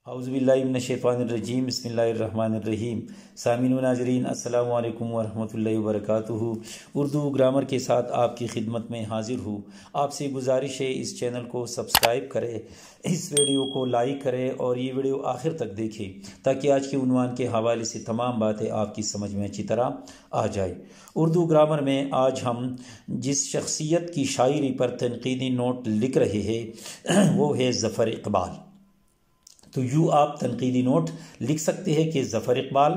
اعوذ باللہ من الشیطان الرجیم بسم اللہ الرحمن الرحیم۔ سامعین و ناظرین السلام علیکم ورحمۃ اللہ وبرکاتہ۔ اردو گرامر کے ساتھ آپ کی خدمت میں حاضر ہوں۔ آپ سے گزارش ہے اس چینل کو سبسکرائب کریں، اس ویڈیو کو لائک کریں اور یہ ویڈیو آخر تک دیکھیں تاکہ آج کے عنوان کے حوالے سے تمام باتیں آپ کی سمجھ میں اچھی طرح آ جائے۔ اردو گرامر میں آج ہم جس شخصیت کی شاعری پر تنقیدی نوٹ لکھ رہے ہیں وہ ہے ظفر اقبال۔ تو یوں آپ تنقیدی نوٹ لکھ سکتے ہیں کہ ظفر اقبال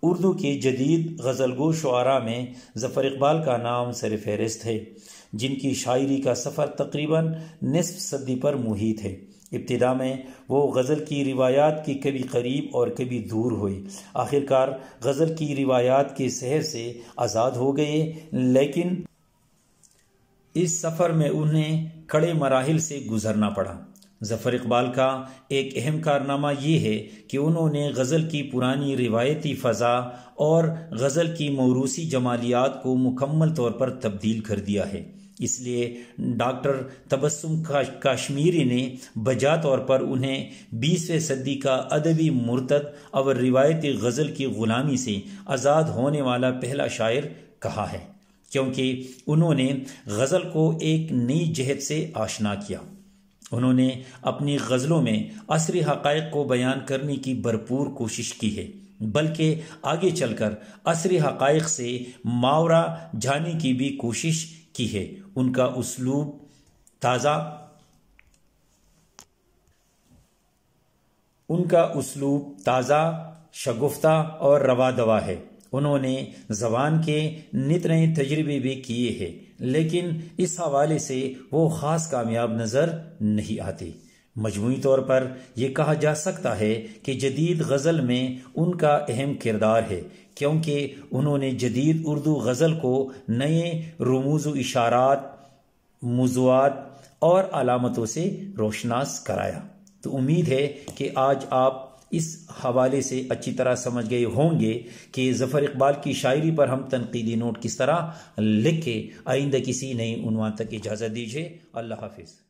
اردو کے جدید غزل گو شعراء میں ظفر اقبال کا نام سر فہرست ہے، جن کی شاعری کا سفر تقریباً نصف صدی پر محیط ہے۔ ابتدا میں وہ غزل کی روایات کے کبھی قریب اور کبھی دور ہوئے، آخرکار غزل کی روایات کے سحر سے آزاد ہو گئے، لیکن اس سفر میں انہیں کڑے مراحل سے گزرنا پڑا۔ ظفر اقبال کا ایک اہم کارنامہ یہ ہے کہ انہوں نے غزل کی پرانی روایتی فضا اور غزل کی موروثی جمالیات کو مکمل طور پر تبدیل کر دیا ہے۔ اس لیے ڈاکٹر تبسم کاشمیری نے بجا طور پر انہیں 20ویں صدی کا ادبی مرتد اور روایتی غزل کی غلامی سے آزاد ہونے والا پہلا شاعر کہا ہے، کیونکہ انہوں نے غزل کو ایک نئی جہت سے آشنا کیا۔ انہوں نے اپنی غزلوں میں عصری حقائق کو بیان کرنے کی بھرپور کوشش کی ہے، بلکہ آگے چل کر عصری حقائق سے ماورا جانے کی بھی کوشش کی ہے۔ ان کا اسلوب تازہ، شگفتہ اور روا دوا ہے۔ انہوں نے زبان کے نت نئے تجربے بھی کیے ہیں، لیکن اس حوالے سے وہ خاص کامیاب نظر نہیں آتے۔ مجموعی طور پر یہ کہا جا سکتا ہے کہ جدید غزل میں ان کا اہم کردار ہے، کیونکہ انہوں نے جدید اردو غزل کو نئے رموز و اشارات، موضوعات اور علامتوں سے روشناس کرایا۔ تو امید ہے کہ آج آپ اس حوالے سے اچھی طرح سمجھ گئے ہوں گے کہ ظفر اقبال کی شاعری پر ہم تنقیدی نوٹ کس طرح لکھیں۔ آئندہ کسی نئے عنوان تک اجازت دیجیے۔ اللہ حافظ۔